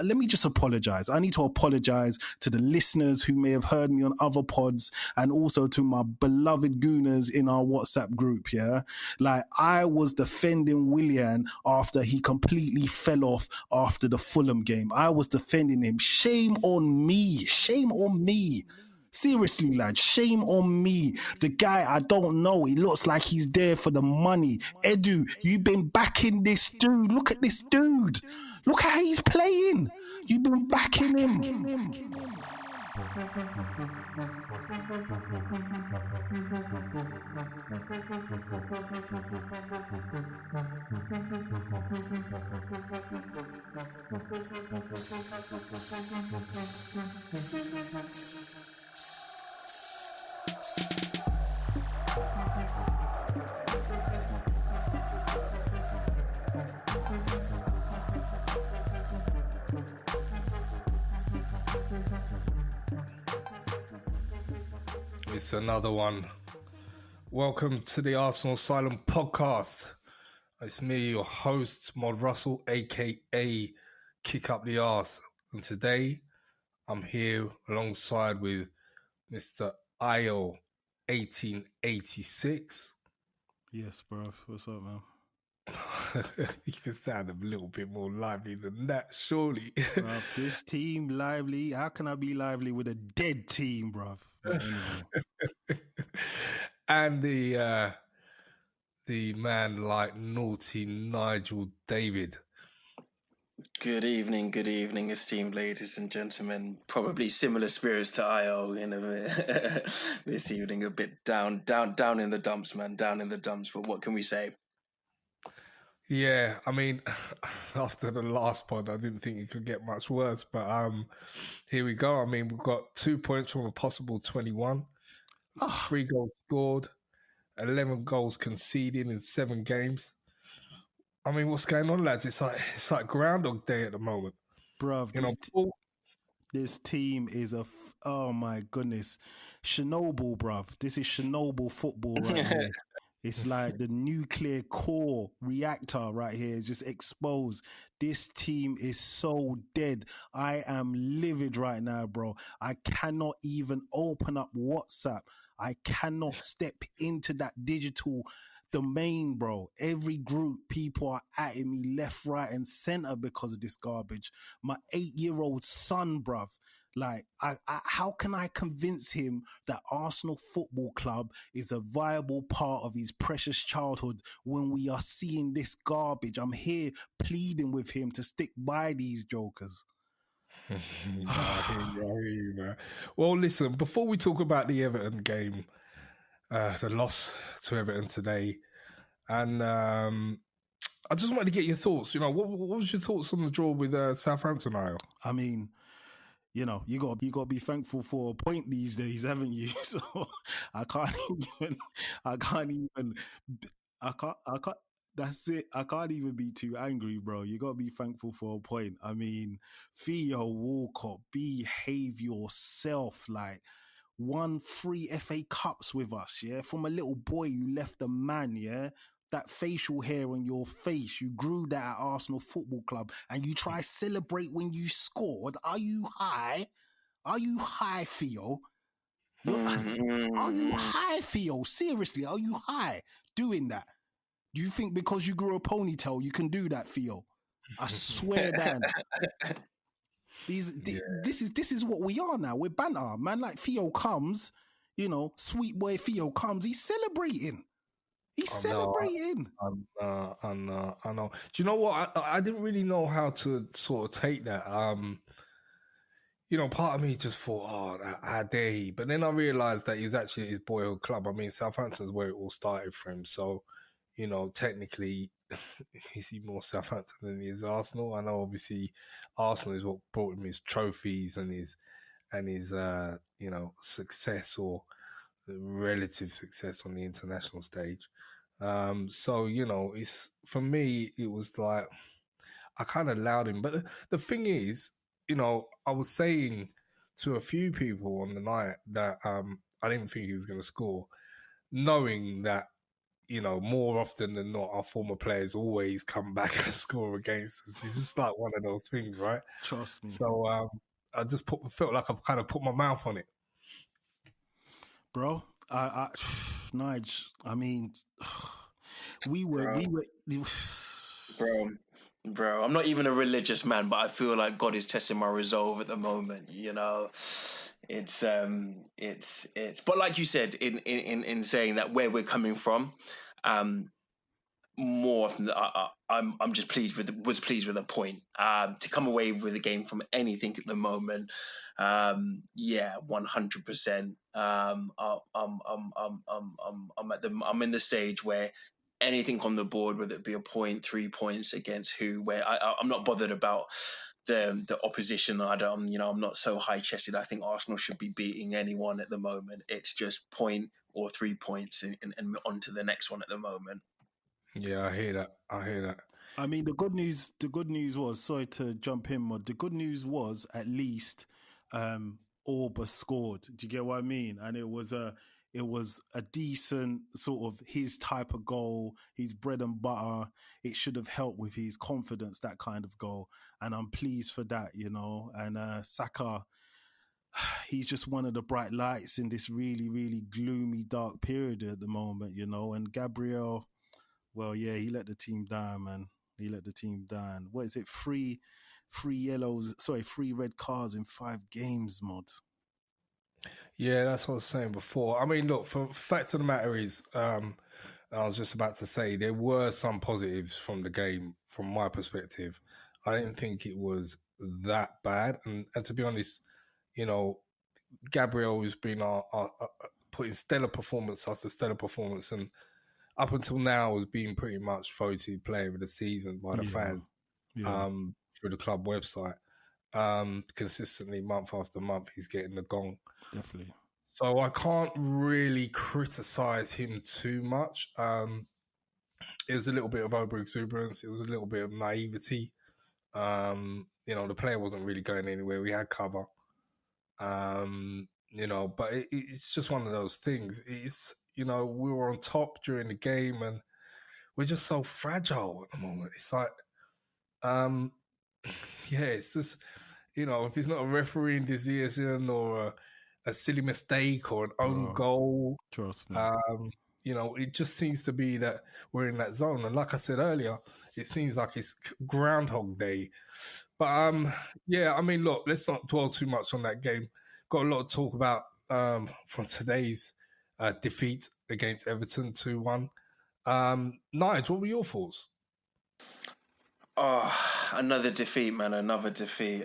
let me just apologize. I need to apologize to the listeners who may have heard me on other pods and also to my beloved gooners in our WhatsApp group, yeah? Like, I was defending Willian after he completely fell off after the Fulham game. I was defending him. Shame on me. Shame on me. Seriously, lad, shame on me. The guy, I don't know. He looks like he's there for the money. Edu, you've been backing this dude. Look at this dude. Look how he's playing. You've been backing him. It's another one. Welcome to the Arsenal Asylum podcast. It's me, your host, Mod Russell, aka Kick Up the Arse. And today I'm here alongside with Mr. IO 1886. Yes, bruv. What's up, man? You can sound a little bit more lively than that, surely. Bruv, this team lively. How can I be lively with a dead team, bruv? But anyway. And the man like Naughty Nigel David. Good evening, esteemed ladies and gentlemen. Probably similar spirits to IO in this evening. A bit down in the dumps, man. Down in the dumps. But what can we say? Yeah, I mean, after the last pod, I didn't think it could get much worse. But here we go. I mean, we've got 2 points from a possible 21. 3 goals scored, 11 goals conceded in 7 games. I mean, what's going on, lads? It's like Groundhog Day at the moment. Bruv, this team is oh my goodness. Chernobyl, bruv. This is Chernobyl football right here. It's like the nuclear core reactor right here, just exposed. This team is so dead. I am livid right now, bro. I cannot even open up WhatsApp. I cannot step into that digital domain, bro. Every group, people are atting me left, right, and center because of this garbage. My 8-year-old son, bruv. Like, how can I convince him that Arsenal Football Club is a viable part of his precious childhood when we are seeing this garbage? I'm here pleading with him to stick by these jokers. I hear you, man. Well, listen, before we talk about the Everton game, the loss to Everton today, and I just wanted to get your thoughts. You know, what was your thoughts on the draw with Southampton, Niall? I mean, you know, you got to be thankful for a point these days, haven't you? So I can't. That's it. I can't even be too angry, bro. You got to be thankful for a point. I mean, Theo Walcott, behave yourself. Like, won 3 FA Cups with us, yeah? From a little boy, you left a man, yeah? That facial hair on your face, you grew that at Arsenal Football Club, and you try celebrate when you scored. Are you high? Are you high, Theo? Are you high, Theo? Seriously, are you high doing that? Do you think because you grew a ponytail, you can do that, Theo? I swear down. This is what we are now. We're banter. Man like Theo comes, you know, sweet boy Theo comes, he's celebrating. He's celebrating. I know. Do you know what? I didn't really know how to sort of take that. You know, part of me just thought, oh, how dare he? But then I realised that he was actually his boyhood club. I mean, Southampton's where it all started for him. So, you know, technically, he's more Southampton than he is Arsenal. I know, obviously, Arsenal is what brought him his trophies and his you know, success or relative success on the international stage. So, you know, it's for me, it was like I kind of allowed him. But the thing is, you know, I was saying to a few people on the night that I didn't think he was going to score, knowing that more often than not, our former players always come back and score against us. It's just like one of those things, right? Trust me. So I just felt like I've kind of put my mouth on it. Bro, Nige, I mean, we were, Bro, I'm not even a religious man, but I feel like God is testing my resolve at the moment. It's. But like you said, in saying that where we're coming from, um, more often I'm just was pleased with a point. To come away with a game from anything at the moment, yeah, 100%. I'm in the stage where anything on the board, whether it be a point, 3 points against who, where I'm not bothered about the opposition. I'm not so high chested. I think Arsenal should be beating anyone at the moment. It's just point or 3 points and on to the next one at the moment. Yeah, I hear that. I mean, the good news was, sorry to jump in, but the good news was at least Orba scored. Do you get what I mean? And it was a decent sort of his type of goal, his bread and butter. It should have helped with his confidence, that kind of goal. And I'm pleased for that, And Saka, he's just one of the bright lights in this really, really gloomy, dark period at the moment, And Gabriel, well, yeah, he let the team down, man. He let the team down. What is it? Three red cards in 5 games, mod. Yeah, that's what I was saying before. I mean, look, the fact of the matter is, I was just about to say there were some positives from the game, from my perspective. I didn't think it was that bad, and to be honest, Gabriel has been putting stellar performance after stellar performance, and up until now has been pretty much voted player of the season by the fans through the club website. Consistently, month after month, he's getting the gong. Definitely. So I can't really criticize him too much. It was a little bit of over exuberance. It was a little bit of naivety. The player wasn't really going anywhere. We had cover. But it's just one of those things. It's, we were on top during the game and we're just so fragile at the moment. It's like, it's just, if it's not a refereeing decision or a silly mistake or an own goal, trust me. It just seems to be that we're in that zone. And like I said earlier, it seems like it's Groundhog Day. But I mean, look, let's not dwell too much on that game. Got a lot to talk about from today's defeat against Everton 2-1. Nige, what were your thoughts? Oh, another defeat, man. Another defeat.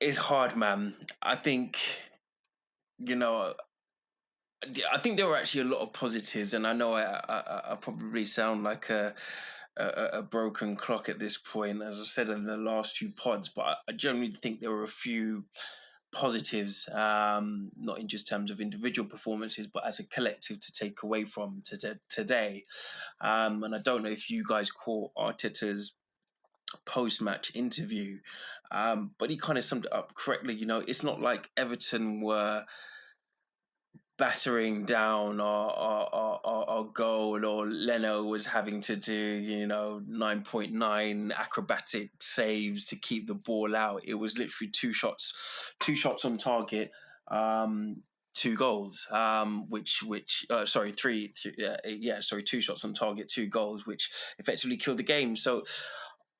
It's hard, man. I think, I think there were actually a lot of positives, and I know I probably sound like a broken clock at this point, as I've said in the last few pods, but I generally think there were a few positives, not in just terms of individual performances, but as a collective to take away from today. And I don't know if you guys caught Arteta's post-match interview, but he kind of summed it up correctly. It's not like Everton were battering down our goal, or Leno was having to do 9.9 acrobatic saves to keep the ball out. It was literally two shots on target, 2 goals, two shots on target, 2 goals, which effectively killed the game. So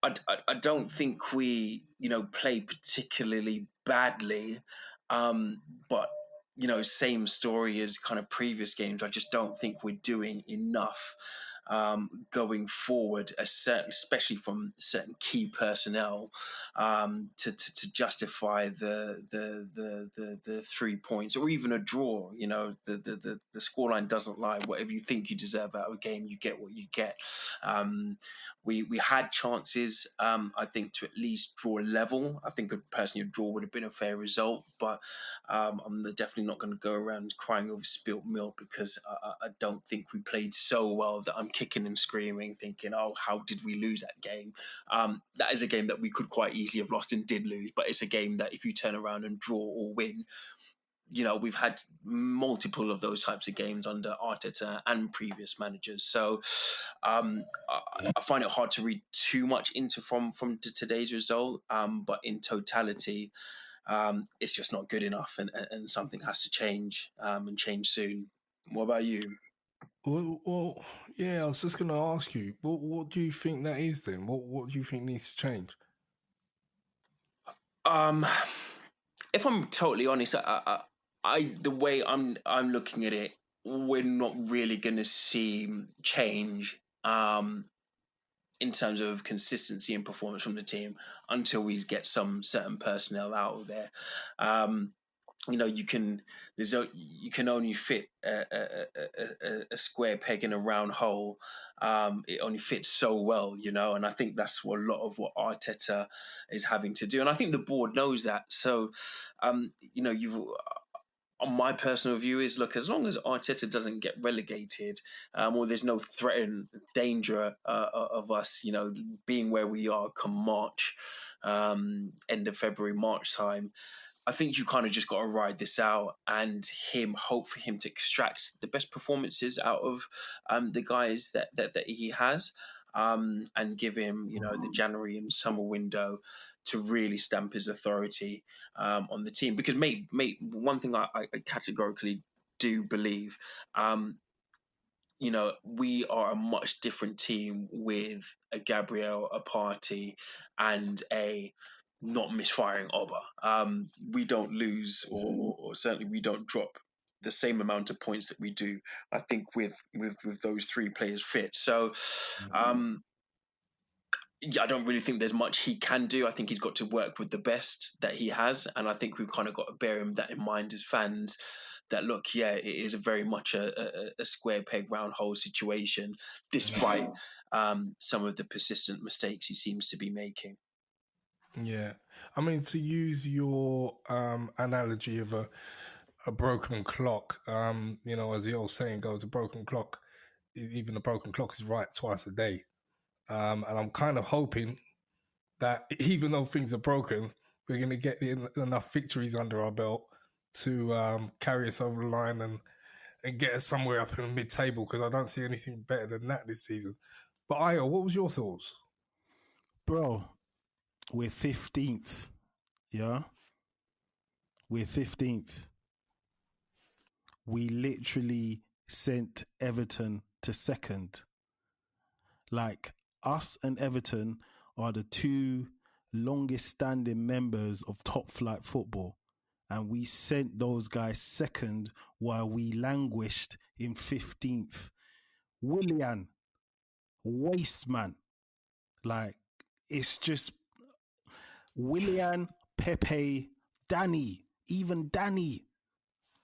I don't think we play particularly badly, but same story as kind of previous games. I just don't think we're doing enough going forward, especially from certain key personnel, to justify the 3 points or even a draw. The scoreline doesn't lie. Whatever you think you deserve out of a game, you get what you get. We had chances, I think, to at least draw a level. I think personally a draw would have been a fair result, but I'm definitely not going to go around crying over spilt milk, because I don't think we played so well that I'm kicking and screaming thinking, oh, how did we lose that game? That is a game that we could quite easily have lost and did lose, but it's a game that if you turn around and draw or win, we've had multiple of those types of games under Arteta and previous managers. So I find it hard to read too much into from today's result. But in totality, it's just not good enough, and something has to change, and change soon. What about you? Well, yeah, I was just going to ask you, what do you think that is then? What do you think needs to change? If I'm totally honest, the way I'm looking at it, we're not really going to see change in terms of consistency and performance from the team until we get some certain personnel out of there. You can only fit a square peg in a round hole. It only fits so well, and I think that's what a lot of what Arteta is having to do, and I think the board knows that. So, you've on my personal view is, look, as long as Arteta doesn't get relegated, or there's no threat and danger of us, being where we are come March, end of February, March time, I think you kind of just got to ride this out and hope for him to extract the best performances out of the guys that he has, and give him, the January and summer window to really stamp his authority on the team. Because, mate, one thing I categorically do believe, we are a much different team with a Gabriel, a Partey, and a not misfiring Oba. We don't lose, or certainly we don't drop the same amount of points that we do, I think, with those three players fit. So, I don't really think there's much he can do. I think he's got to work with the best that he has, and I think we've kind of got to bear him that in mind as fans. That, look, yeah, it is very much a square peg round hole situation, despite some of the persistent mistakes he seems to be making. Yeah, I mean, to use your analogy of a broken clock, as the old saying goes, a broken clock, even a broken clock is right twice a day. And I'm kind of hoping that even though things are broken, we're going to get enough victories under our belt to carry us over the line and get us somewhere up in the mid-table, because I don't see anything better than that this season. But Ayo, what was your thoughts? Bro, we're 15th, yeah? We're 15th. We literally sent Everton to second. Like, us and Everton are the two longest standing members of top flight football. And we sent those guys second while we languished in 15th. Willian, waste man. Like, it's just Willian, Pepe, Danny, even Danny.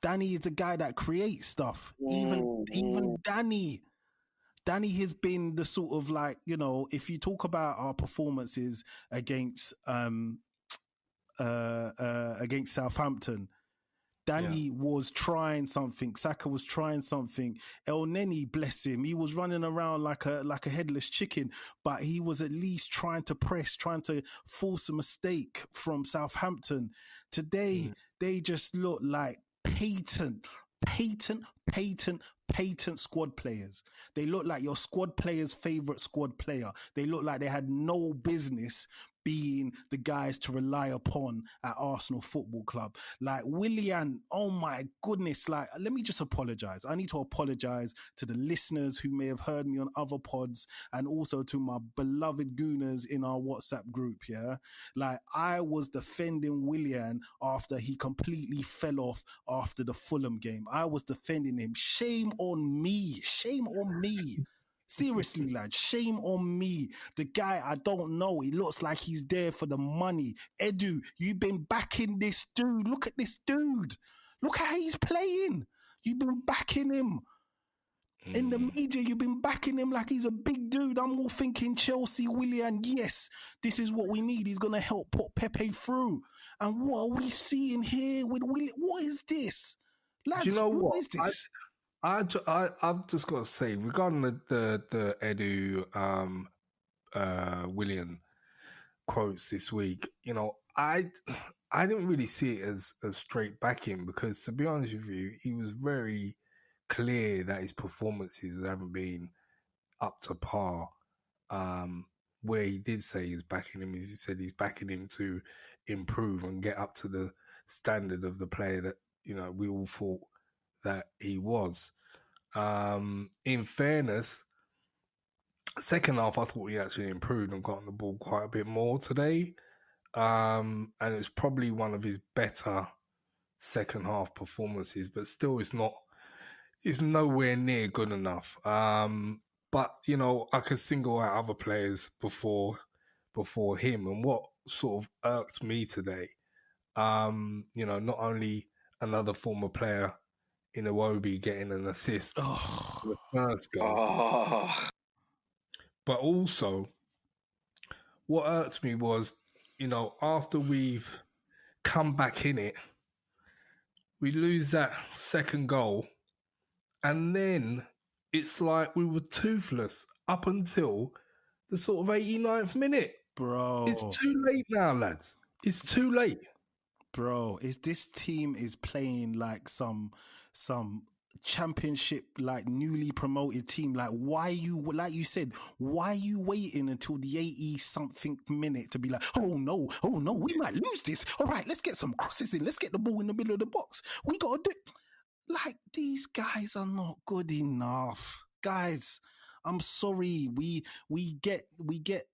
Danny is the guy that creates stuff. Even Danny. Danny has been the sort of, like, if you talk about our performances against Southampton, Danny was trying something. Saka was trying something. El Neni, bless him, he was running around like a headless chicken, but he was at least trying to press, trying to force a mistake from Southampton. Today, they just look like patent squad players. They look like your squad player's favorite squad player. They look like they had no business being the guys to rely upon at Arsenal Football Club. Like, Willian, oh my goodness, like, let me just apologize. I need to apologize to the listeners who may have heard me on other pods, and also to my beloved gooners in our WhatsApp group, yeah? Like, I was defending Willian after he completely fell off after the Fulham game. I was defending him. Shame on me. Shame on me. Seriously, lad, shame on me. The guy, I don't know. He looks like he's there for the money. Edu, you've been backing this dude. Look at this dude. Look how he's playing. You've been backing him. In the media, you've been backing him like he's a big dude. I'm all thinking Chelsea, Willian, yes, this is what we need. He's going to help put Pepe through. And what are we seeing here with Willian? What is this? Lads, do you know what is this? I've just got to say, regarding the Edu Willian quotes this week, I didn't really see it as straight backing because, to be honest with you, he was very clear that his performances haven't been up to par. Where he did say he's backing him, is he said he's backing him to improve and get up to the standard of the player that we all thought that he was. In fairness, second half I thought he actually improved and got on the ball quite a bit more today. And it's probably one of his better second half performances, but still it's nowhere near good enough. But I could single out other players before him, and what sort of irked me today, not only another former player in Iwobi getting an assist for the first goal, but also what irked me was, after we've come back in it, we lose that second goal, and then it's like we were toothless up until the sort of 89th minute. Bro. It's too late now, lads. It's too late. Bro, this team is playing like some championship, like newly promoted team. Like, like you said, why are you waiting until the 80 something minute to be like, oh no, we might lose this. All right, let's get some crosses in. Let's get the ball in the middle of the box. We got to do. Like, these guys are not good enough. Guys, I'm sorry. We get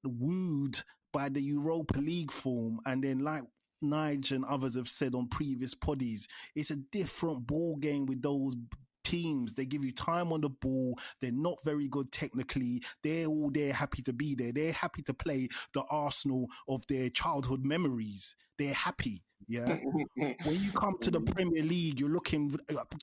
wooed by the Europa League form, and then like Nige and others have said on previous poddies, it's a different ball game with those teams. They give you time on the ball. They're not very good technically. They're all there happy to be there. They're happy to play the Arsenal of their childhood memories. They're happy. Yeah. When you come to the Premier League,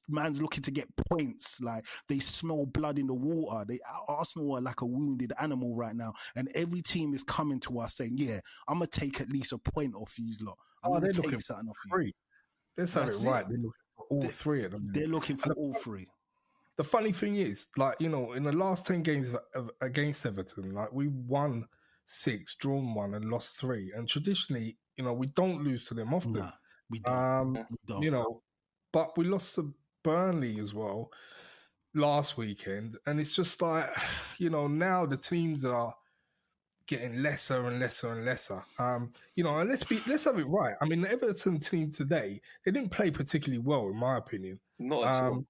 man's looking to get points. Like, they smell blood in the water. Arsenal are like a wounded animal right now, and every team is coming to us saying, "Yeah, I'm gonna take at least a point off you lot. I'm gonna take something off you." Let's have it right. They're looking for all three of them. They're looking for all three. The funny thing is, like, in the last 10 games against Everton, like, we won 6, drawn 1, and lost 3. And traditionally, we don't lose to them often. Nah, we don't. We don't. But we lost to Burnley as well last weekend. And it's just like, now the teams are getting lesser and lesser and lesser. And let's have it right. I mean, the Everton team today, they didn't play particularly well, in my opinion. Not at all.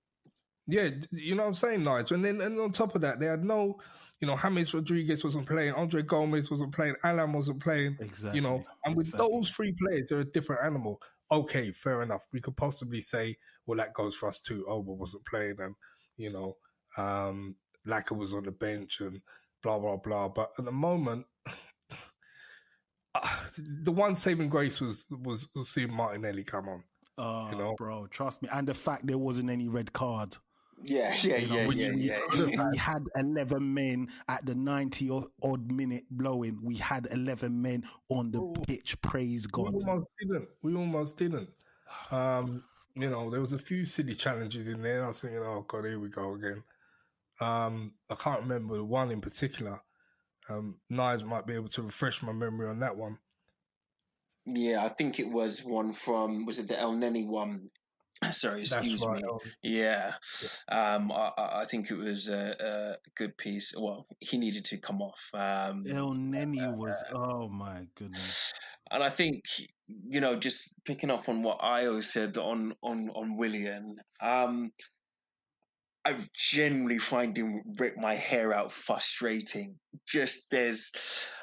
Yeah, you know what I'm saying, Nigel? And on top of that, they had no, James Rodriguez wasn't playing, Andre Gomez wasn't playing, Alan wasn't playing. Exactly. And with those 3 players, they're a different animal. Okay, fair enough. We could possibly say, well, that goes for us too. Oba wasn't playing, and Laka was on the bench, and blah blah blah. But at the moment, the one saving grace was seeing Martinelli come on. Bro, trust me. And the fact there wasn't any red card. Yeah. We had 11 men at the 90 odd minute blowing. We had 11 men on the pitch. Praise God. We almost didn't. There was a few silly challenges in there. I was thinking, oh God, here we go again. I can't remember the one in particular. Nige might be able to refresh my memory on that one. Yeah, I think it was one from, was it the El Neni one? Sorry, excuse me. Yeah. I think it was a good piece. Well, he needed to come off. El Neni was, oh my goodness. And I think, just picking up on what Io said on Willian, I generally find him rip my hair out frustrating.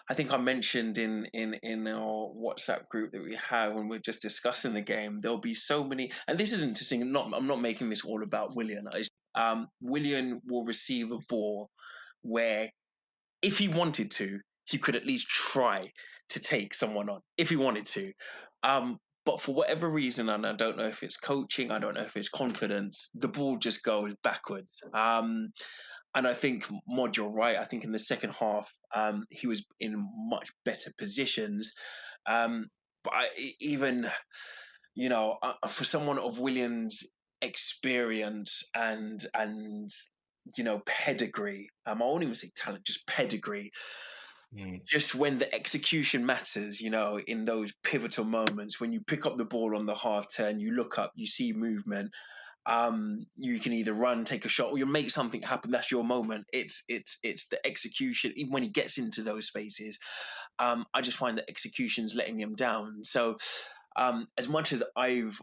I think I mentioned in our WhatsApp group that we have when we're just discussing the game, there'll be so many, and this isn't to sing, I'm not making this all about Willian. Willian will receive a ball where, if he wanted to, he could at least try to take someone on, if he wanted to. But for whatever reason, and I don't know if it's coaching, I don't know if it's confidence, the ball just goes backwards. And I think, Mod, you're right. I think in the second half, he was in much better positions. But for someone of Williams' experience and pedigree, I won't even say talent, just pedigree, just when the execution matters, in those pivotal moments, when you pick up the ball on the half turn, you look up, you see movement, you can either run, take a shot, or you make something happen. That's your moment. It's the execution. Even when he gets into those spaces, I just find that execution's letting him down. So, as much as I've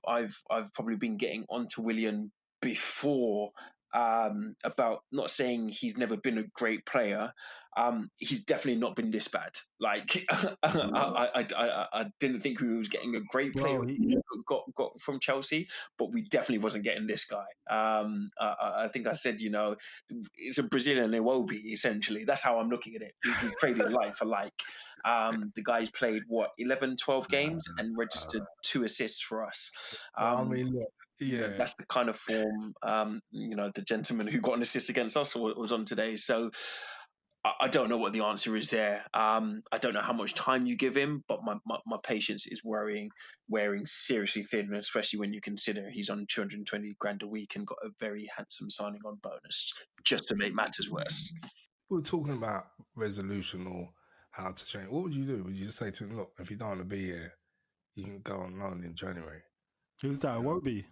probably been getting onto Willian before, about not saying he's never been a great player, he's definitely not been this bad. Like I didn't think we was getting a great player got from Chelsea, but we definitely wasn't getting this guy. I think I said, it's a Brazilian Iwobi, essentially. That's how I'm looking at it. We traded like for like. The guy's played 11, 12 games and registered 2 assists for us. I mean, look, yeah, that's the kind of form the gentleman who got an assist against us was on today. So I don't know what the answer is there. I don't know how much time you give him, but my patience is wearing seriously thin, especially when you consider he's on 220 grand a week and got a very handsome signing on bonus just to make matters worse. We were talking about resolution or how to change. What would you do? Would you just say to him, look, if you don't want to be here, you can go on loan in January? Who's that? It won't be.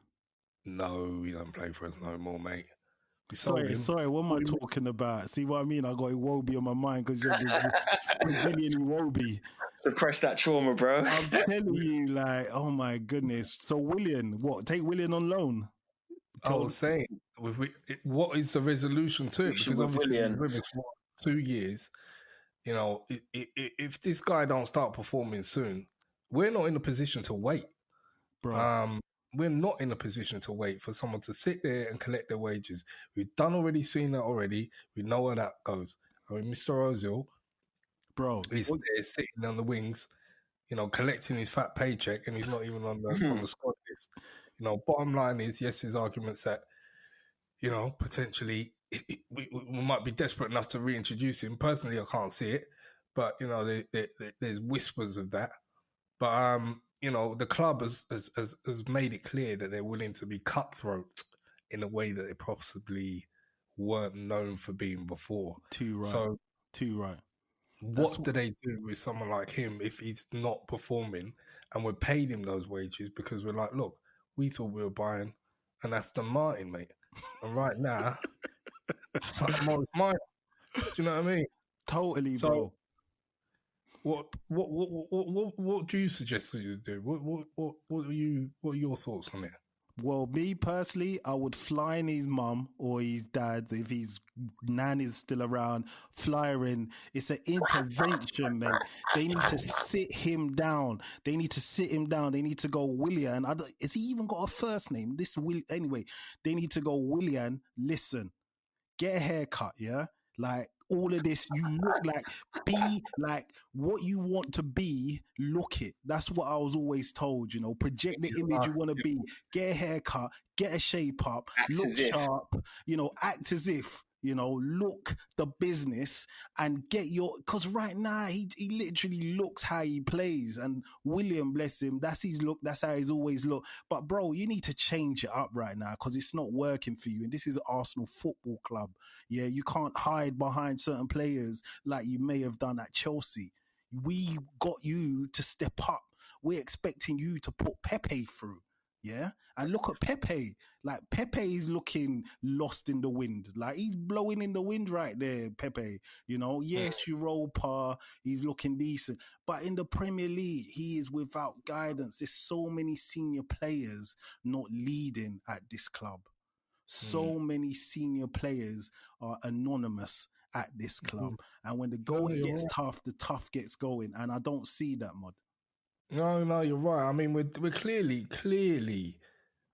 No, he don't play for us no more, mate. Sorry, what am I talking about? See what I mean? I got Iwobi on my mind because you're Brazilian Iwobi. Suppress that trauma, bro. I'm telling you, like, oh my goodness. So Willian, take Willian on loan? I was saying, what is the resolution to it? Because obviously we've been with us for 2 years. If this guy don't start performing soon, we're not in a position to wait. Bro. We're not in a position to wait for someone to sit there and collect their wages. We've seen that already. We know where that goes. I mean, Mr. Ozil, bro, he's there sitting on the wings, collecting his fat paycheck, and he's not even on the squad list. Bottom line is, yes, his arguments that, potentially we might be desperate enough to reintroduce him. Personally, I can't see it, but there's whispers of that. But the club has made it clear that they're willing to be cutthroat in a way that they possibly weren't known for being before. Too right. So, too right. What do they do with someone like him if he's not performing and we're paid him those wages because we're like, look, we thought we were buying an Aston Martin, mate. And right now, it's like Morris Minor. Do you know what I mean? Totally, bro. What do you suggest that you do? What are your thoughts on it? Well, me personally, I would fly in his mum or his dad if his nan is still around. Fly her in. It's an intervention, man. They need to sit him down. They need to go Willian. Has he even got a first name? Anyway, they need to go Willian. Listen, get a haircut, yeah. Like all of this, you look like, be like what you want to be, look it. That's what I was always told, project the image you want to be, get a haircut, get a shape up, look sharp, act as if, look the business and get because right now he literally looks how he plays, and William, bless him, that's his look, that's how he's always looked. But bro, you need to change it up right now because it's not working for you, and this is Arsenal Football Club. Yeah, you can't hide behind certain players like you may have done at Chelsea. We got you to step up. We're expecting you to put Pepe through. Yeah, and look at Pepe. Like Pepe is looking lost in the wind. Like he's blowing in the wind right there, Pepe. Yes, Europa, he's looking decent, but in the Premier League, he is without guidance. There's so many senior players not leading at this club. So many senior players are anonymous at this club, and when the going gets tough, the tough gets going, and I don't see that, Mod. No, you're right. I mean, we're clearly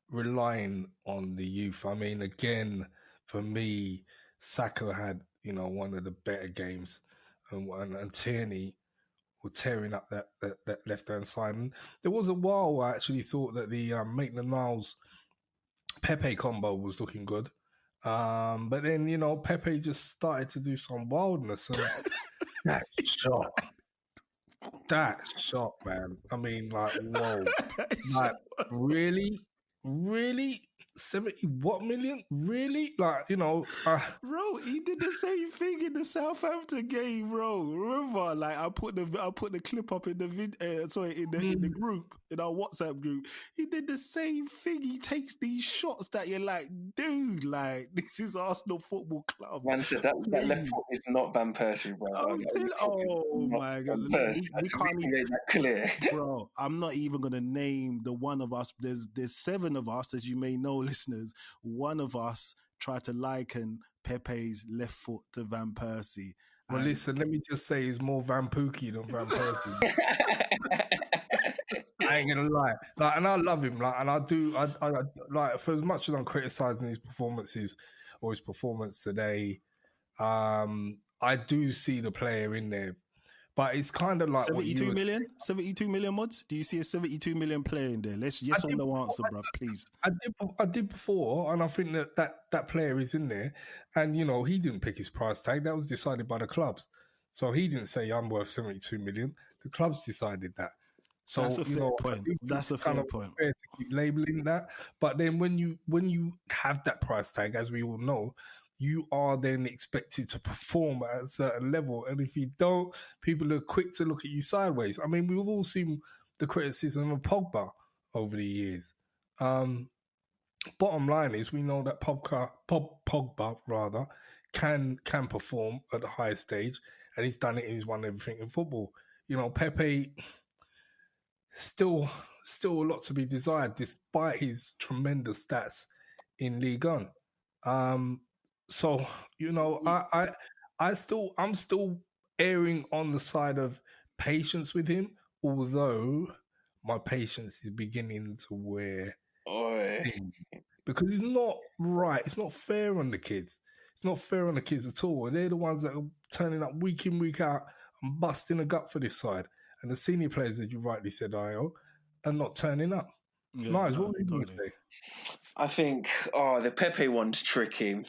relying on the youth. I mean, again, for me, Saka had one of the better games, and Tierney were tearing up that left hand side. And there was a while I actually thought that the Maitland-Niles Pepe combo was looking good, but then Pepe just started to do some wildness, and that shot, man. I mean, like, whoa. Like, really? 70 what million? Really? Like, Bro, he did the same thing in the Southampton game, bro. Remember, like I put the clip up in the in the group, in our WhatsApp group. He did the same thing. He takes these shots that you're like, dude, like this is Arsenal Football Club. Man said that left foot is not Van Persie, bro. Oh my God, Persie. we can't even make that clear, bro. I'm not even gonna name the one of us. There's 7 of us, as you may know, listeners. One of us tried to liken Pepe's left foot to Van Persie. Well, listen, let me just say he's more Van Pookie than Van Persie. I ain't gonna lie, like, and I love him, like, and I do, I like, for as much as I'm criticizing his performances or his performance today, I do see the player in there, but it's kind of like 72 million mods. Do you see a 72 million player in there? Let's yes or no answer, bro, please. I did before, and I think that player is in there, and he didn't pick his price tag. That was decided by the clubs, so he didn't say I'm worth 72 million. The clubs decided that. So that's a fair point. That's a fair point. Fair to keep labeling that, but then when you have that price tag, as we all know, you are then expected to perform at a certain level, and if you don't, people are quick to look at you sideways. I mean, we've all seen the criticism of Pogba over the years. Bottom line is, we know that Pogba rather can perform at the highest stage, and he's done it. He's won everything in football. Pepe. Still a lot to be desired, despite his tremendous stats in Ligue 1. So I'm still erring on the side of patience with him, although my patience is beginning to wear thin, because it's not right. It's not fair on the kids. It's not fair on the kids at all. They're the ones that are turning up week in, week out and busting a gut for this side. And the senior players, as you rightly said, Io, are not turning up. Yeah, Nice. What were you going to say? I think, the Pepe one's tricky.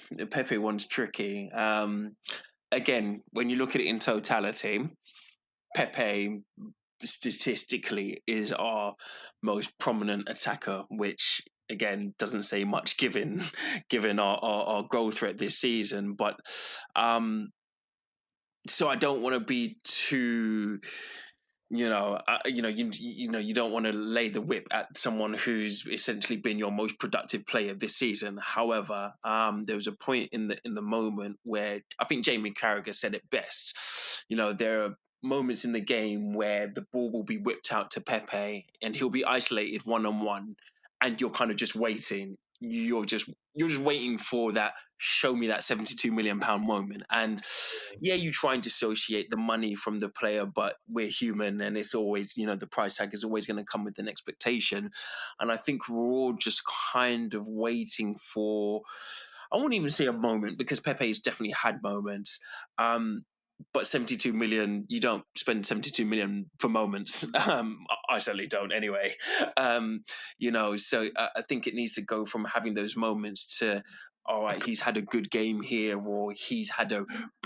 Again, when you look at it in totality, Pepe statistically is our most prominent attacker, which again doesn't say much given our growth rate this season. But so I don't want to be too. You don't want to lay the whip at someone who's essentially been your most productive player this season. However, there was a point in the moment where I think Jamie Carragher said it best. There are moments in the game where the ball will be whipped out to Pepe and he'll be isolated 1-on-1, and you're kind of just waiting. You're just waiting for that. Show me that 72 million pound moment. And yeah, you try and dissociate the money from the player, but we're human, and it's always, the price tag is always going to come with an expectation. And I think we're all just kind of waiting for, I won't even say a moment, because Pepe has definitely had moments. But 72 million, you don't spend 72 million for moments. I certainly don't anyway. So I think it needs to go from having those moments to, all right, he's had a good game here, or he's had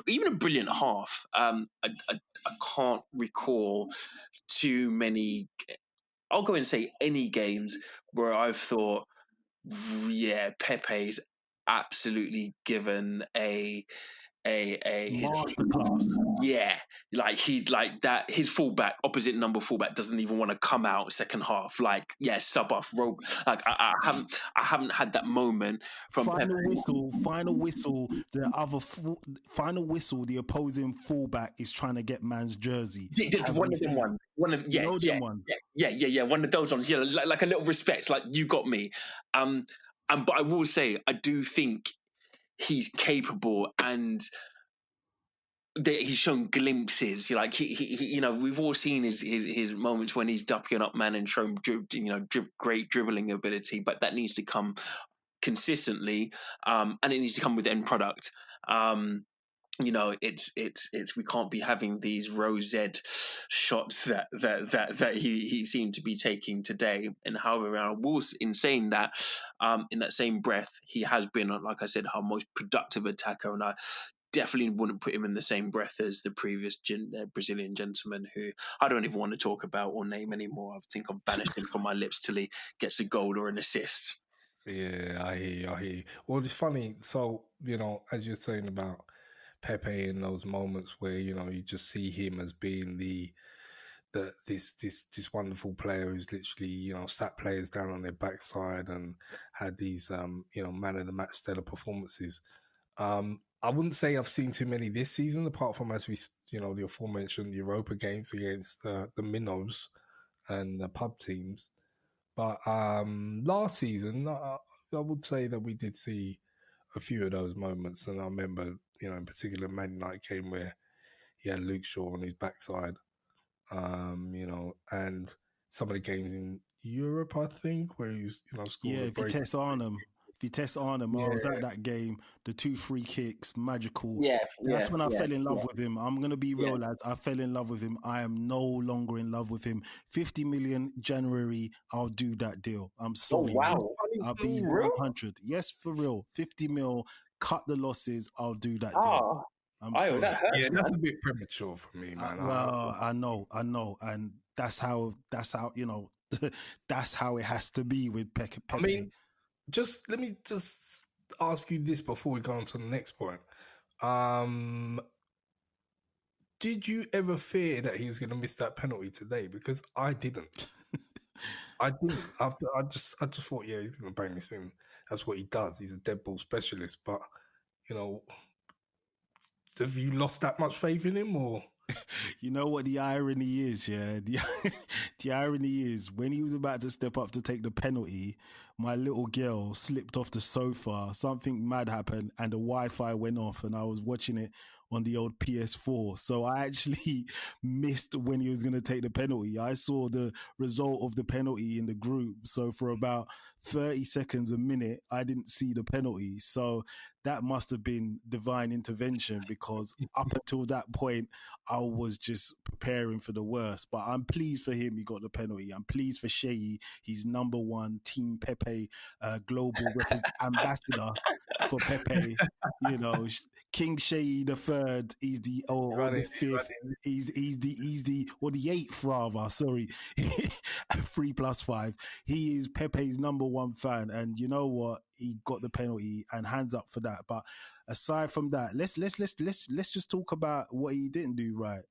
even a brilliant half. I can't recall too many, I'll go and say any games where I've thought, yeah, Pepe's absolutely given a masterclass. Yeah, like that. His opposite number fullback, doesn't even want to come out second half. Like, yeah, sub off, rope. Like, I haven't had that moment from final Pepe. whistle. Final whistle. The opposing fullback is trying to get man's jersey. One of them ones. One of yeah. One of those ones. Like a little respect. Like, you got me. But I will say, I do think he's capable, and he's shown glimpses. Like, he we've all seen his moments when he's ducking up man and showing great dribbling ability, but that needs to come consistently, and it needs to come with end product. It's we can't be having these rosette shots that he seemed to be taking today. And however, I was in saying that, in that same breath, he has been, like I said, our most productive attacker, and I definitely wouldn't put him in the same breath as the previous Brazilian gentleman, who I don't even want to talk about or name anymore. I think I've banished him from my lips till he gets a goal or an assist. Yeah, I hear you. I hear you. Well, it's funny. So, as you're saying about Pepe in those moments where, you just see him as being this wonderful player who's literally, sat players down on their backside and had these, man of the match stellar performances. I wouldn't say I've seen too many this season, apart from the aforementioned Europa games against the minnows and the pub teams. But last season, I would say that we did see a few of those moments, and I remember, in particular, Man United game where he had Luke Shaw on his backside, and some of the games in Europe, I think, where he's scored a break. Vitesse Arnhem, I was at that game, the 2 free kicks, magical. Yeah, That's when I fell in love yeah. with him. I'm going to be real, lads. I fell in love with him. I am no longer in love with him. 50 million January, I'll do that deal. I'm sorry. wow. I'll be Real? 100. Yes, for real. 50 mil, cut the losses, I'll do that deal. Ah, I'm Ayo, sorry. that hurts, Yeah, that's man. a bit premature for me, man. Well, I know. And that's how, that's how it has to be with Pepe. I mean, let me just ask you this before we go on to the next point. Did you ever fear that he was going to miss that penalty today? Because I didn't. I didn't. I just thought, yeah, he's going to bang this in. That's what he does. He's a dead ball specialist. But have you lost that much faith in him, or? You know what the irony is, yeah? The irony is when he was about to step up to take the penalty, my little girl slipped off the sofa, something mad happened, and the Wi-Fi went off, and I was watching it on the old PS4. So I actually missed when he was going to take the penalty. I saw the result of the penalty in the group. So for about 30 seconds, a minute, I didn't see the penalty. So that must have been divine intervention, because up until that point, I was just preparing for the worst. But I'm pleased for him, he got the penalty. I'm pleased for Shea, he's number one Team Pepe global ambassador for Pepe. King Shea the third, he's the the fifth, he's the or the eighth rather. Sorry, 3+5. He is Pepe's number one fan, and you know what? He got the penalty, and hands up for that. But aside from that, let's just talk about what he didn't do right.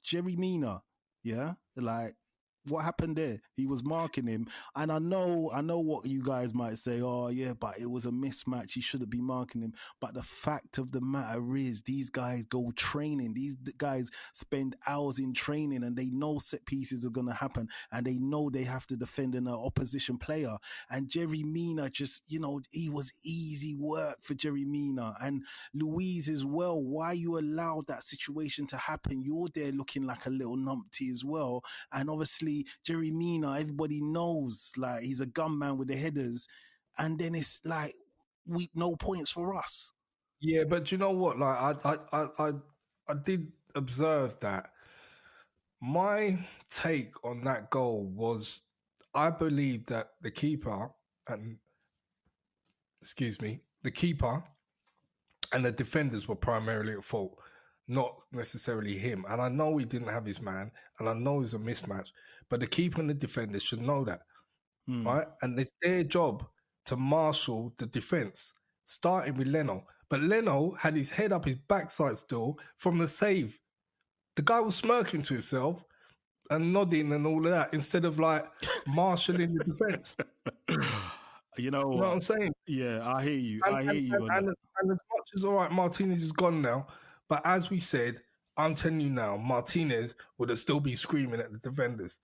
Jerry Mina, yeah, like what happened there? He was marking him, and I know what you guys might say. Oh yeah, but it was a mismatch. He shouldn't be marking him. But the fact of the matter is, these guys go training. These guys spend hours in training, and they know set pieces are gonna happen, and they know they have to defend an opposition player. And Jerry Mina just, he was easy work for Jerry Mina and Louise as well. Why you allowed that situation to happen? You're there looking like a little numpty as well, and obviously Jerry Mina, everybody knows, like, he's a gunman with the headers, and then it's like no points for us. Yeah, but you know what? Like, I did observe that. My take on that goal was, I believe that the keeper and the defenders were primarily at fault, not necessarily him. And I know he didn't have his man, and I know it's a mismatch, but the keeper and the defenders should know that, right? And it's their job to marshal the defense, starting with Leno. But Leno had his head up his backside still from the save. The guy was smirking to himself and nodding and all of that, instead of like marshalling the defense. You know what I'm saying? Yeah, I hear you. And as much as, all right, Martinez is gone now, but as we said, I'm telling you now, Martinez would have still be screaming at the defenders.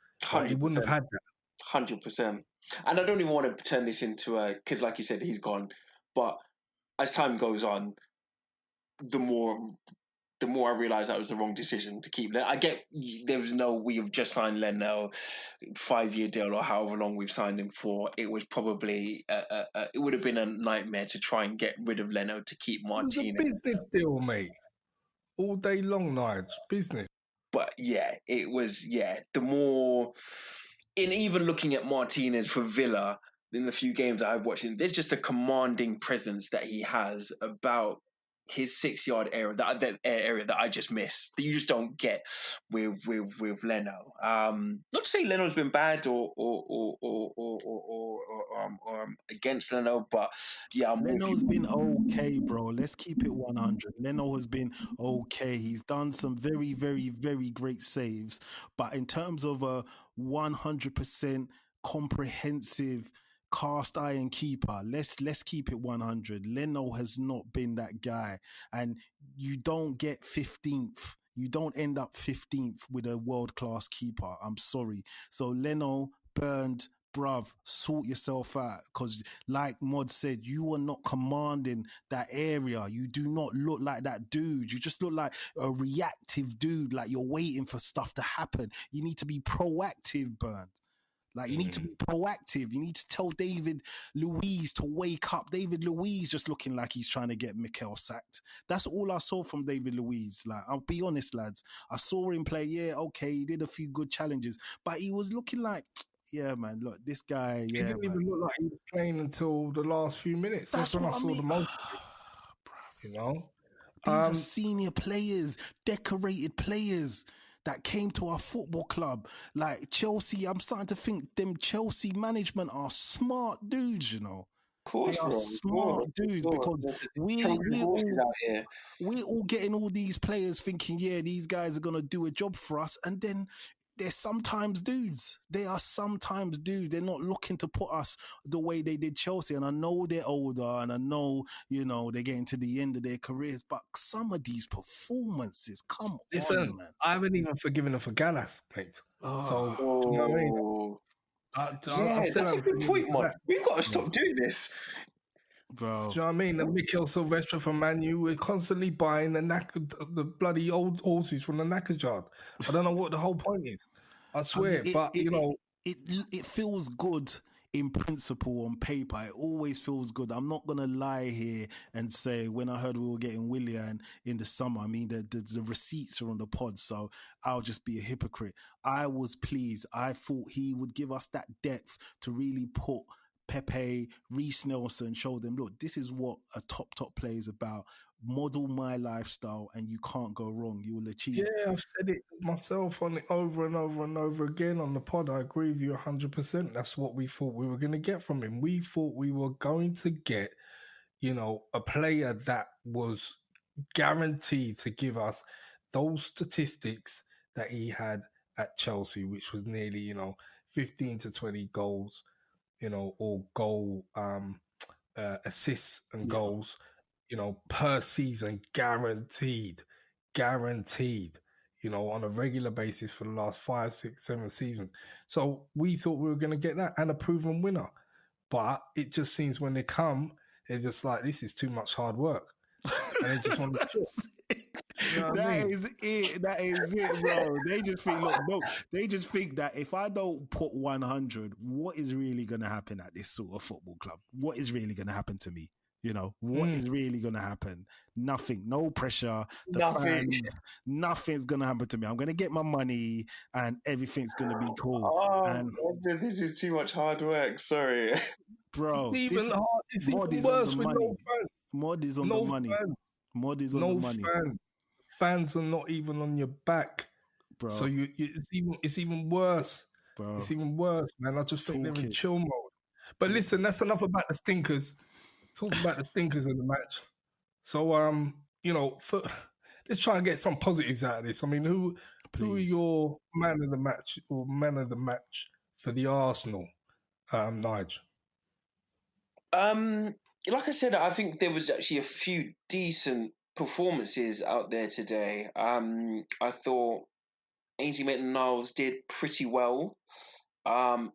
He wouldn't have had that. 100%. And I don't even want to turn this into because like you said, he's gone. But as time goes on, the more I realised that was the wrong decision to keep. I get there was we've just signed Leno, 5-year deal or however long we've signed him for. It was probably it would have been a nightmare to try and get rid of Leno to keep Martinez. It was a business deal, mate. All day long, Nige. Business. But yeah, it was, the more, in even looking at Martinez for Villa in the few games that I've watched him, there's just a commanding presence that he has about his 6 yard area, that area that I just missed, that you just don't get with Leno. Not to say Leno's been bad or against Leno, but yeah, I'm with Leno's you. been okay, bro. Let's keep it 100. Leno has been okay. He's done some very, very, very great saves. But in terms of a 100% comprehensive cast iron keeper, let's keep it 100. Leno has not been that guy. And you don't get 15th. You don't end up 15th with a world class keeper. I'm sorry. So Leno burned, bruv, sort yourself out, because like Mod said, you are not commanding that area. You do not look like that dude. You just look like a reactive dude, like you're waiting for stuff to happen. You need to be proactive, Burnt. Like, you need to be proactive. You need to tell David Luiz to wake up. David Luiz just looking like he's trying to get Mikel sacked. That's all I saw from David Luiz. Like, I'll be honest, lads. I saw him play. Yeah, okay, he did a few good challenges, but he was looking like, yeah, man, look, this guy, He yeah, didn't man. even look like he was playing until the last few minutes. That's when I saw the most. You know, these are senior players, decorated players that came to our football club. Like Chelsea, I'm starting to think them Chelsea management are smart dudes, you know. Of course, They are bro. smart dudes, because we're all getting all these players thinking, yeah, these guys are gonna do a job for us, and then they're sometimes dudes. They are sometimes dudes. They're not looking to put us the way they did Chelsea. And I know they're older, and I know, you know, they're getting to the end of their careers, but some of these performances, come on, man. I haven't even forgiven them for Gallas, mate. So, do you know what I mean? Yeah, that's a good point, Mod. We've got to stop doing this. Bro. Do you know what I mean? The Mikel Silvestre from Man U, we're constantly buying the bloody old horses from the knackers yard. I don't know what the whole point is. I swear, it feels good in principle on paper. It always feels good. I'm not gonna lie here and say, when I heard we were getting Willian in the summer, I mean the receipts are on the pod, so I'll just be a hypocrite. I was pleased. I thought he would give us that depth to really put Pepe, Reece Nelson, show them, look, this is what a top player is about. Model my lifestyle and you can't go wrong. You will achieve. Yeah, I've said it myself on it over and over and over again on the pod. I agree with you 100%. That's what we thought we were going to get from him. We thought we were going to get, you know, a player that was guaranteed to give us those statistics that he had at Chelsea, which was nearly, you know, 15 to 20 goals, you know, or goal assists and goals, you know, per season, guaranteed, you know, on a regular basis for the last 5, 6, 7 seasons. So we thought we were going to get that and a proven winner. But it just seems when they come, they're just like, this is too much hard work. And they just want to you know That is it, bro. They just think, look, no, they just think that if I don't put 100, what is really going to happen at this sort of football club? What is really going to happen to me? You know, what is really going to happen? Nothing, no pressure. Nothing's going to happen to me. I'm going to get my money and everything's going to be cool. Oh, this is too much hard work. Sorry. Bro, it's even worse with no fans. Mod is on the money. Mod is on the money. Fans are not even on your back, bro. So it's even worse. Bro. It's even worse, man. I just think they're in chill mode. But listen, that's enough about the stinkers. Talk about the stinkers of the match. So you know, let's try and get some positives out of this. I mean, who are your man of the match or man of the match for the Arsenal, Nige? Like I said, I think there was actually a few decent performances out there today. I thought Ainsley Maitland-Niles did pretty well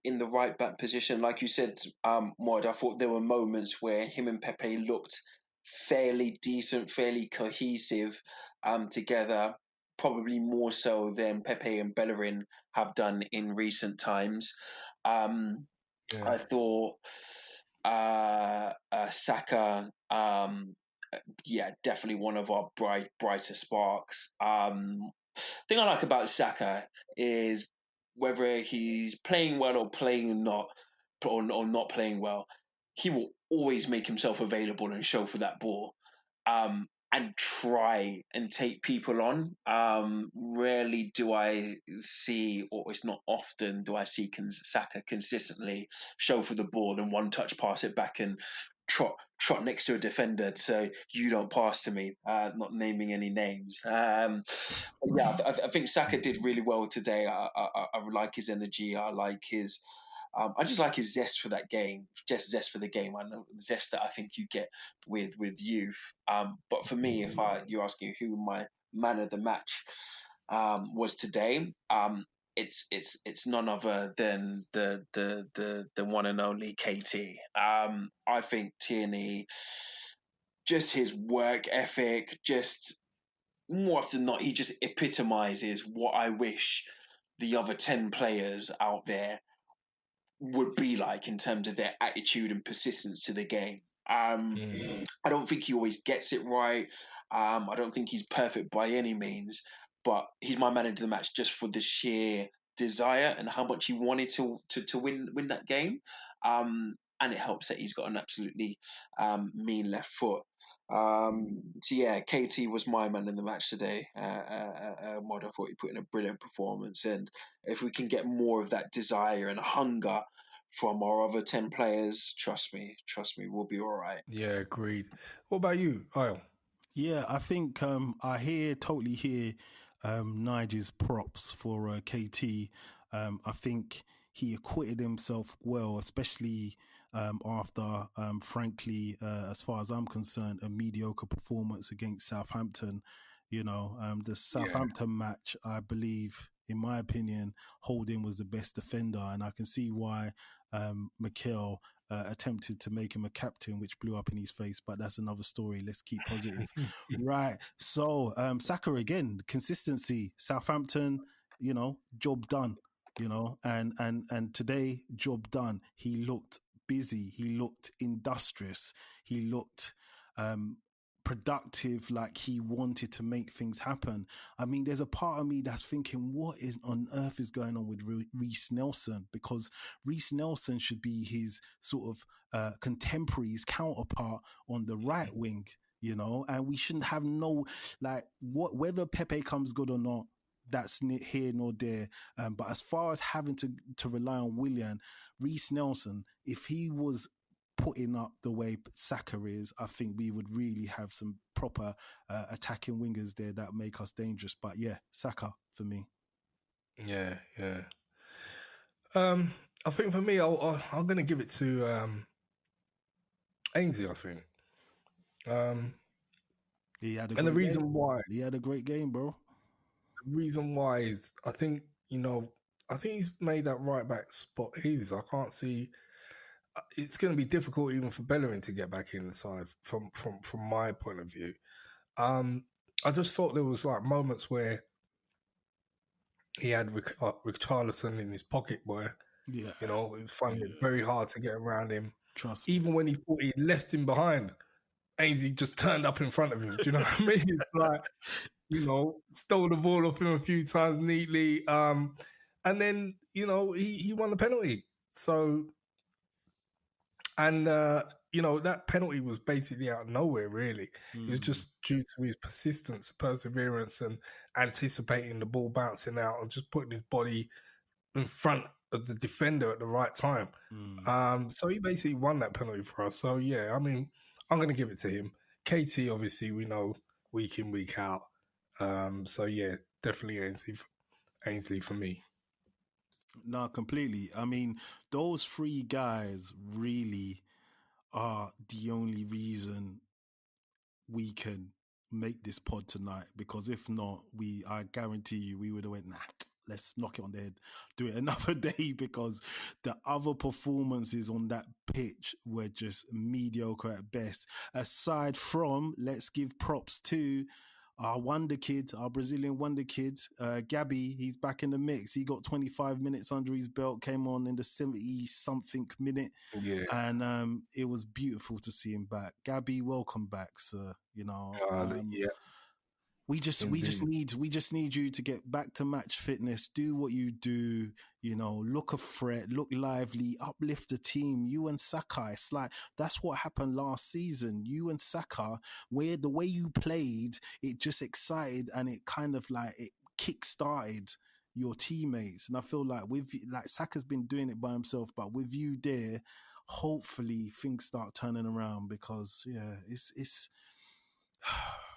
in the right back position. Like you said, Mod, I thought there were moments where him and Pepe looked fairly decent, fairly cohesive together, probably more so than Pepe and Bellerin have done in recent times. I thought Saka, definitely one of our brighter sparks. Thing I like about Saka is whether he's playing well or playing not, or not playing well, he will always make himself available and show for that ball. and try and take people on. Rarely do I see, or it's not often do I see Saka consistently show for the ball and one touch pass it back and trot next to a defender so you don't pass to me. Not naming any names. Yeah, I think Saka did really well today. I like his energy. I like his. I just like his zest for that game, just zest for the game. I know the zest that I think you get with youth. But for me, if you're asking who my man of the match was today, it's none other than the one and only KT. I think Tierney, just his work ethic, just more often than not, he just epitomizes what I wish the other 10 players out there would be like in terms of their attitude and persistence to the game. I don't think he always gets it right. I don't think he's perfect by any means, but he's my man of the match just for the sheer desire and how much he wanted to win that game. And it helps that he's got an absolutely mean left foot. So yeah, KT was my man in the match today. Mod, I thought he put in a brilliant performance, and if we can get more of that desire and hunger from our other 10 players, trust me, we'll be all right. Yeah, agreed. What about you, Isle? Yeah, I think I totally hear Nige's props for KT. I think he acquitted himself well, especially after, frankly, as far as I'm concerned, a mediocre performance against Southampton. The Southampton match, I believe, in my opinion, Holding was the best defender, and I can see why Mikel attempted to make him a captain, which blew up in his face, but that's another story. Let's keep positive. Right. So, Saka again, consistency. Southampton, job done, and today, job done. He looked busy. He looked industrious. He looked productive, like he wanted to make things happen. I mean, there's a part of me that's thinking, what on earth is going on with Reece Nelson? Because Reece Nelson should be his sort of contemporary, his counterpart on the right wing, and we shouldn't have whether Pepe comes good or not, that's here nor there. But as far as having to rely on Willian, Reece Nelson, if he was putting up the way Saka is, I think we would really have some proper attacking wingers there that make us dangerous. But yeah, Saka for me. Yeah. I think for me, I'm going to give it to Ainsley, I think. He had the reason why he had a great game, bro. The reason why is I think he's made that right back spot his. I can't see. It's going to be difficult even for Bellerin to get back in the side from my point of view. I just thought there was like moments where he had Richarlison in his pocket where, it was finding it very hard to get around him. Trust me. Even when he thought he left him behind, Ainsley just turned up in front of him. Do you know what I mean? It's like, stole the ball off him a few times neatly. And then, he won the penalty. So, and, that penalty was basically out of nowhere, really. It was just due to his persistence, perseverance, and anticipating the ball bouncing out and just putting his body in front of the defender at the right time. So he basically won that penalty for us. So, yeah, I mean, I'm going to give it to him. KT, obviously, we know week in, week out. So, yeah, definitely Ainsley for me. No, completely. I mean, those three guys really are the only reason we can make this pod tonight, because if not, I guarantee you we would have went, nah, let's knock it on the head, do it another day, because the other performances on that pitch were just mediocre at best. Aside from, let's give props to our wonder kid, our Brazilian wonder kid, Gabby. He's back in the mix. He got 25 minutes under his belt, came on in the 70-something minute. Yeah. And it was beautiful to see him back. Gabby, welcome back, sir. Yeah. We just need you to get back to match fitness. Do what you do. Look a threat, look lively, uplift the team. You and Saka, it's like that's what happened last season. You and Saka, where the way you played, it just excited and it kind of like it kick-started your teammates. And I feel like Saka's been doing it by himself, but with you there, hopefully things start turning around because it's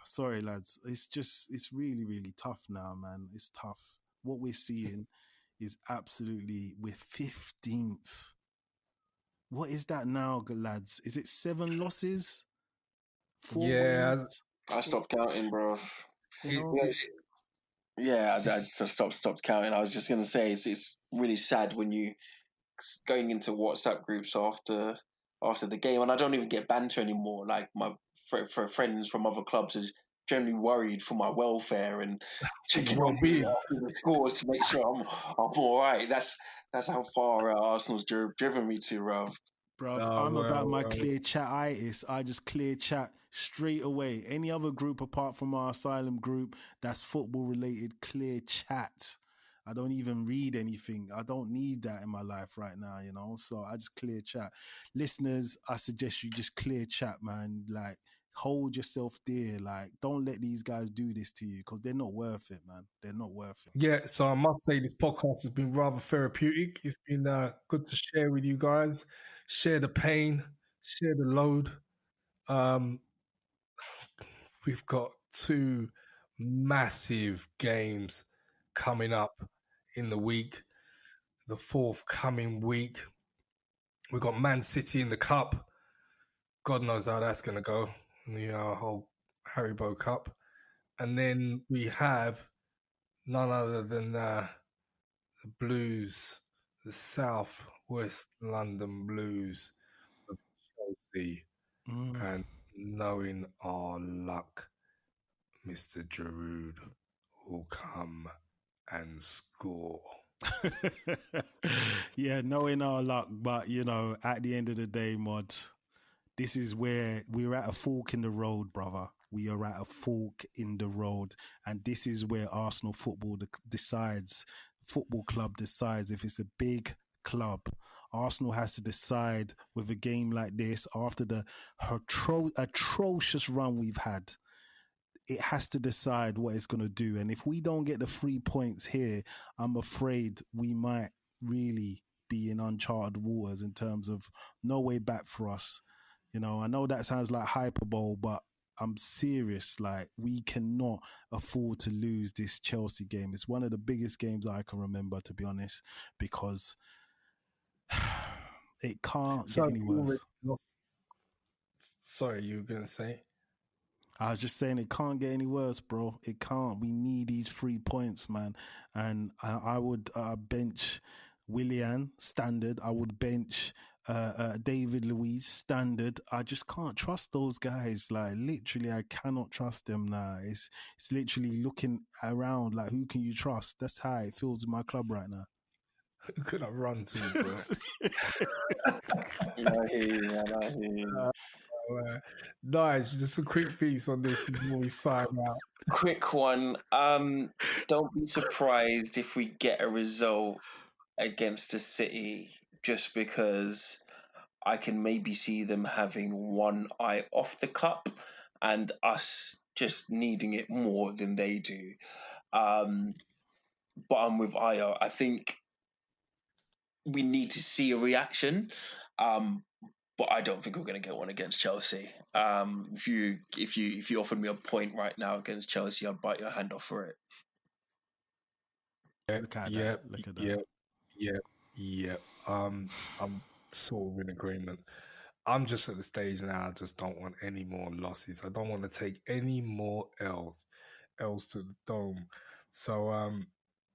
sorry lads, it's really, really tough now, man. It's tough. What we're seeing is we're 15th. What is that now, lads? Is it 7 losses? 4 wins? I stopped counting, bro. I just stopped counting. I was just gonna say it's really sad when you going into WhatsApp groups after the game, and I don't even get banter anymore. Like my friends from other clubs are generally worried for my welfare and checking on me after the scores to make sure I'm all right. That's how far Arsenal's driven me to, Rob. Bruv, I'm about my clear chat-itis. I just clear chat straight away. Any other group apart from our Asylum group that's football-related, clear chat. I don't even read anything. I don't need that in my life right now, So I just clear chat. Listeners, I suggest you just clear chat, man. Like, hold yourself dear. Like, don't let these guys do this to you because they're not worth it, man. They're not worth it. Yeah, so I must say this podcast has been rather therapeutic. It's been good to share with you guys. Share the pain, share the load. We've got 2 massive games coming up in the week. The forthcoming week, we've got Man City in the Cup. God knows how that's going to go in the whole Haribo Cup. And then we have none other than the Blues, the South West London Blues of Chelsea. And knowing our luck, Mr. Giroud will come and score. Yeah, knowing our luck, but at the end of the day, Mod, this is where we're at a fork in the road, brother. We are at a fork in the road, and this is where Arsenal Football Club decides if it's a big club. Arsenal has to decide with a game like this after the atrocious run we've had. It has to decide what it's going to do. And if we don't get the 3 points here, I'm afraid we might really be in uncharted waters in terms of no way back for us. I know that sounds like hyperbole, but I'm serious. Like, we cannot afford to lose this Chelsea game. It's one of the biggest games I can remember, to be honest, because it can't get any worse. Sorry, you were going to say? I was just saying it can't get any worse, bro. It can't. We need these 3 points, man. And I would bench Willian, standard. I would bench David Luiz, standard. I just can't trust those guys. Like, literally, I cannot trust them now. It's literally looking around like, who can you trust? That's how it feels in my club right now. Who could I run to, bro? I hear you. Nice. Just a quick piece on this before we sign out. Quick one. Don't be surprised if we get a result against the City, just because I can maybe see them having one eye off the cup and us just needing it more than they do. But I'm with Ayo. I think we need to see a reaction. But I don't think we're going to get one against Chelsea. If you offered me a point right now against Chelsea, I'd bite your hand off for it. Look at that. Yeah. I'm sort of in agreement. I'm just at the stage now. I just don't want any more losses. I don't want to take any more L's to the dome. So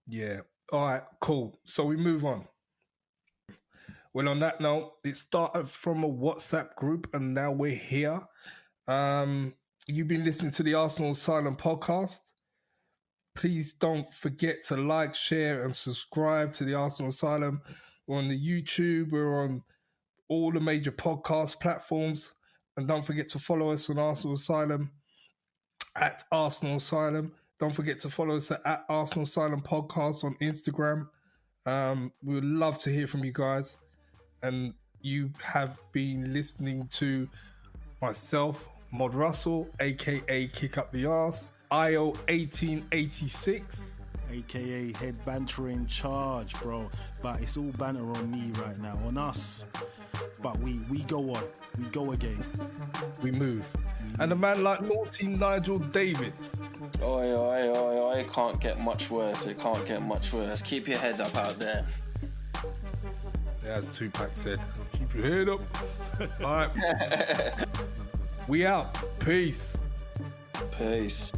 yeah. All right, cool. So we move on. Well, on that note, it started from a WhatsApp group and now we're here. You've been listening to the Arsenal Asylum podcast. Please don't forget to like, share and subscribe to the Arsenal Asylum. We're on the YouTube. We're on all the major podcast platforms. And don't forget to follow us on Arsenal Asylum at Arsenal Asylum. Don't forget to follow us at Arsenal Asylum Podcast on Instagram. We would love to hear from you guys. And you have been listening to myself, Mod Russell, aka Kick Up the Arse, IO 1886, aka Head Banter in Charge, bro. But it's all banter on me right now, on us. But we go on, we go again. We move. And a man like Naughty Nigel David. Oi, it can't get much worse. It can't get much worse. Keep your heads up out there. Yeah, as Tupac said, keep your head up. All right. We out. Peace. Peace.